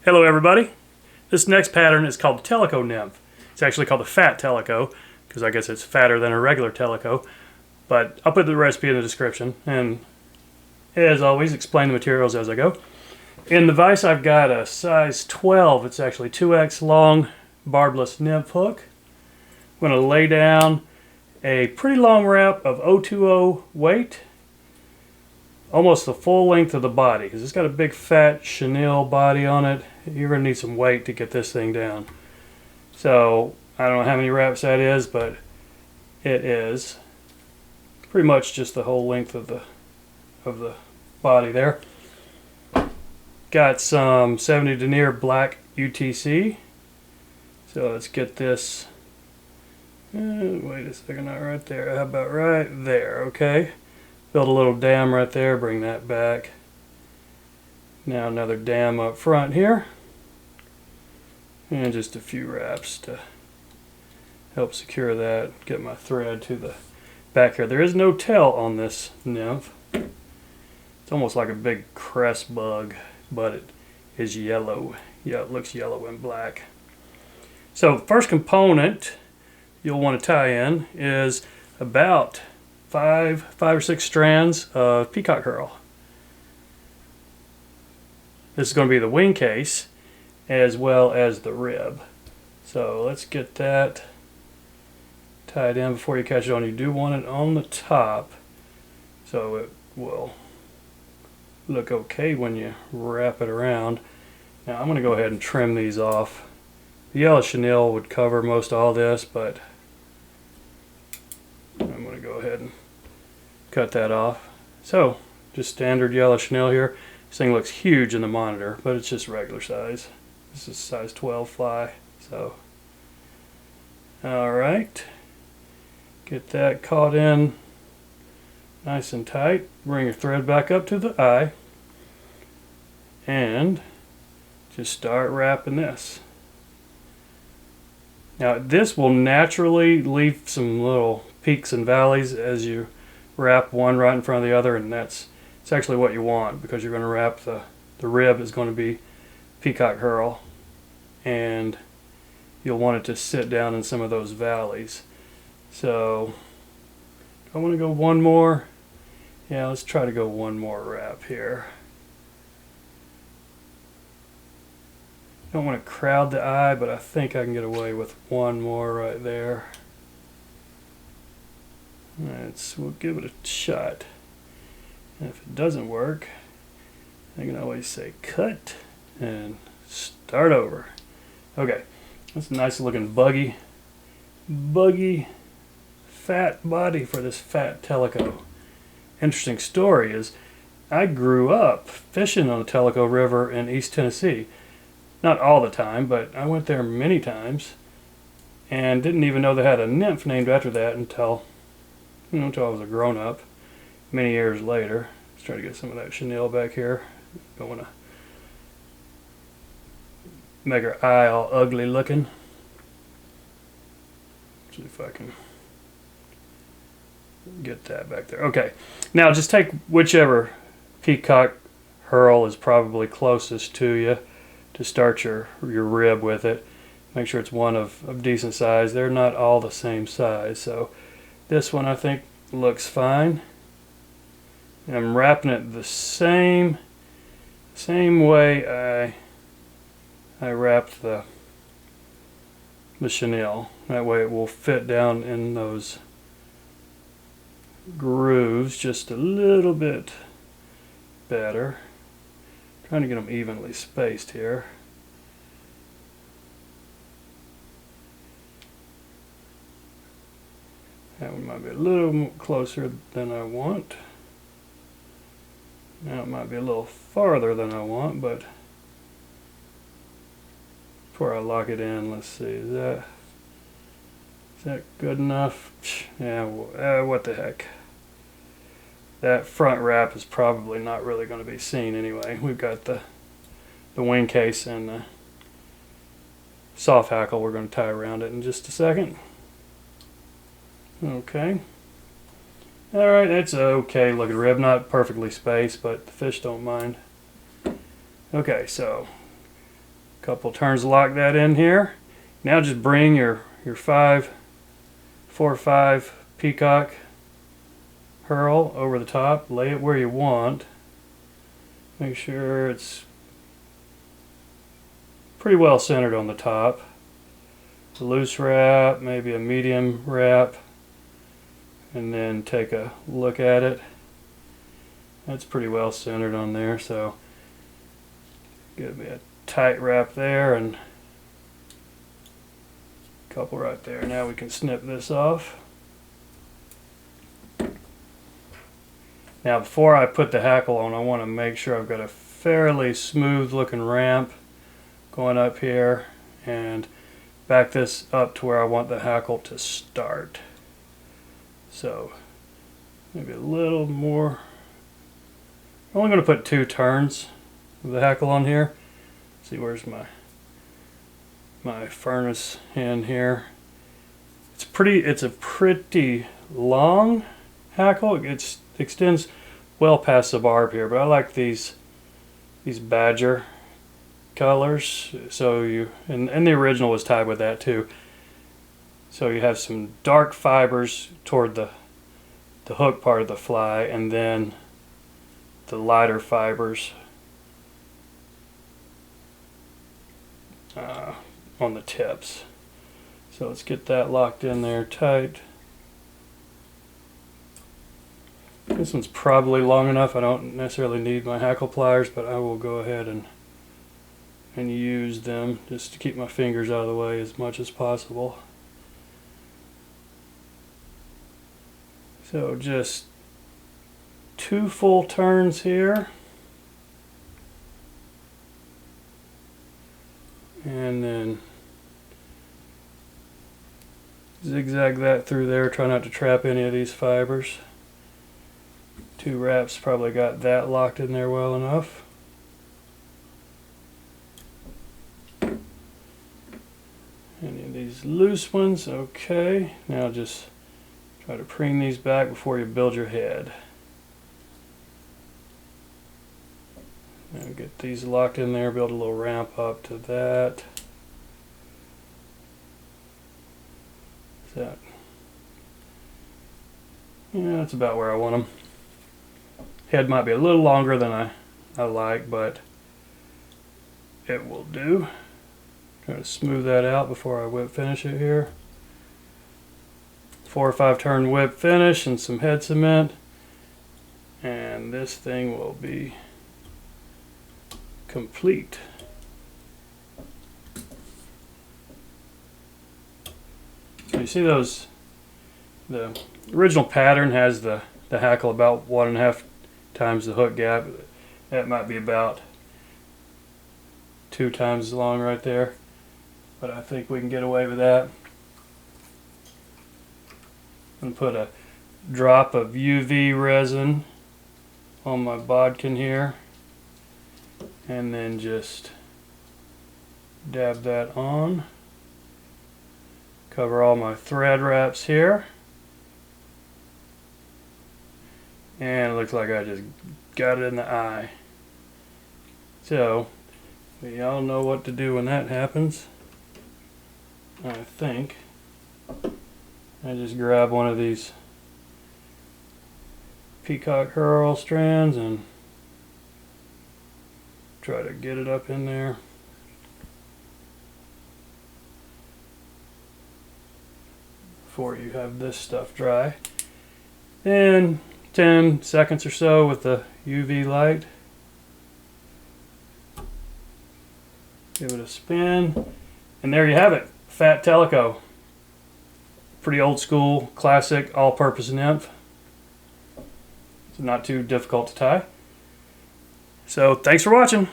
Hello everybody. This next pattern is called the Tellico Nymph. It's actually called the Fat Tellico because I guess it's fatter than a regular Tellico. But I'll put the recipe in the description, and as always explain the materials as I go. In the vise I've got a size 12, it's actually 2x long barbless nymph hook. I'm going to lay down a pretty long wrap of 020 weight, almost the full length of the body, because it's got a big fat chenille body on it. You're going to need some weight to get this thing down. So I don't know how many wraps that is, but it is pretty much just the whole length of the body there. Got some 70 denier black UTC. So let's get this. Wait a second, not right there. How about right there? Okay. Build a little dam right there, bring that back. Now another dam up front here. And just a few wraps to help secure that. Get my thread to the back here. There is no tail on this nymph. It's almost like a big crest bug, but it is yellow. Yeah, it looks yellow and black. So the first component you'll want to tie in is about five or six strands of Peacock herl. This is going to be the Wingcase as well as the rib. So let's get that tied in before you catch it on. You do want it on the top so it will look okay when you wrap it around. Now I'm going to go ahead and trim these off. The yellow chenille would cover most all this, but I'm going to go ahead and cut that off. So just standard yellow chenille here. This thing looks huge in the monitor, but it's just regular size. This is size 12 fly. So alright, get that caught in nice and tight. Bring your thread back up to the eye and just start wrapping this. Now this will naturally leave some little peaks and valleys as you wrap one right in front of the other, and it's actually what you want, because you're going to wrap the rib is going to be Peacock herl, and you'll want it to sit down in some of those valleys. So I want to go one more. Yeah, let's try to go one more wrap here. Don't want to crowd the eye, but I think I can get away with one more right there. We'll give it a shot. And if it doesn't work, I can always say cut and start over. Okay, that's a nice looking buggy fat body for this fat Tellico. Interesting story is I grew up fishing on the Tellico River in East Tennessee. Not all the time, but I went there many times and didn't even know they had a nymph named after that until I was a grown-up many years later. Let's try to get some of that chenille back here. Don't want to make her eye all ugly looking. See if I can get that back there. Okay, now just take whichever Peacock herl is probably closest to you to start your rib with it. Make sure it's one of decent size. They're not all the same size, so this one I think looks fine. And I'm wrapping it the same way I wrapped the chenille. That way it will fit down in those grooves just a little bit better. Trying to get them evenly spaced here. That one might be a little closer than I want. Now it might be a little farther than I want, but before I lock it in, let's see, is that good enough? Yeah, what the heck. That front wrap is probably not really going to be seen anyway. We've got the Wingcase and the soft hackle we're going to tie around it in just a second. Okay. Alright, that's okay looking rib. Not perfectly spaced, but the fish don't mind. Okay, so Couple turns to lock that in here. Now just bring your 4 or 5 Peacock herl over the top. Lay it where you want. Make sure it's pretty well centered on the top. A loose wrap, maybe a medium wrap, and then take a look at it. That's pretty well centered on there, so give me a tight wrap there and a couple right there. Now we can snip this off. Now before I put the hackle on, I want to make sure I've got a fairly smooth looking ramp going up here and back this up to where I want the hackle to start. So maybe a little more. I'm only going to put 2 turns of the hackle on here. Let's see, where's my furnace in here? It's a pretty long hackle. It extends well past the barb here, but I like these badger colors. So and the original was tied with that too. So you have some dark fibers toward the hook part of the fly, and then the lighter fibers on the tips. So let's get that locked in there tight. This one's probably long enough. I don't necessarily need my hackle pliers, but I will go ahead and use them just to keep my fingers out of the way as much as possible. So just 2 full turns here, and then zigzag that through there. Try not to trap any of these fibers. 2 wraps probably got that locked in there well enough. Any of these loose ones, okay. Now just try to preen these back before you build your head. Now get these locked in there, build a little ramp up to that. Yeah, that's about where I want them. Head might be a little longer than I like, but it will do. Try to smooth that out before I whip finish it here. 4 or 5 turn whip finish and some head cement, and this thing will be complete. So you see those, the original pattern has the hackle about 1.5 times the hook gap. That might be about 2 times as long right there, but I think we can get away with that. I'm going to put a drop of UV resin on my bodkin here, and then just dab that on. Cover all my thread wraps here, and it looks like I just got it in the eye. So we all know what to do when that happens. I think I just grab one of these Peacock herl strands and try to get it up in there. Before you have this stuff dry. Then 10 seconds or so with the UV light. Give it a spin. And there you have it. Fat Tellico. Pretty old school, classic, all-purpose nymph. It's not too difficult to tie. So thanks for watching.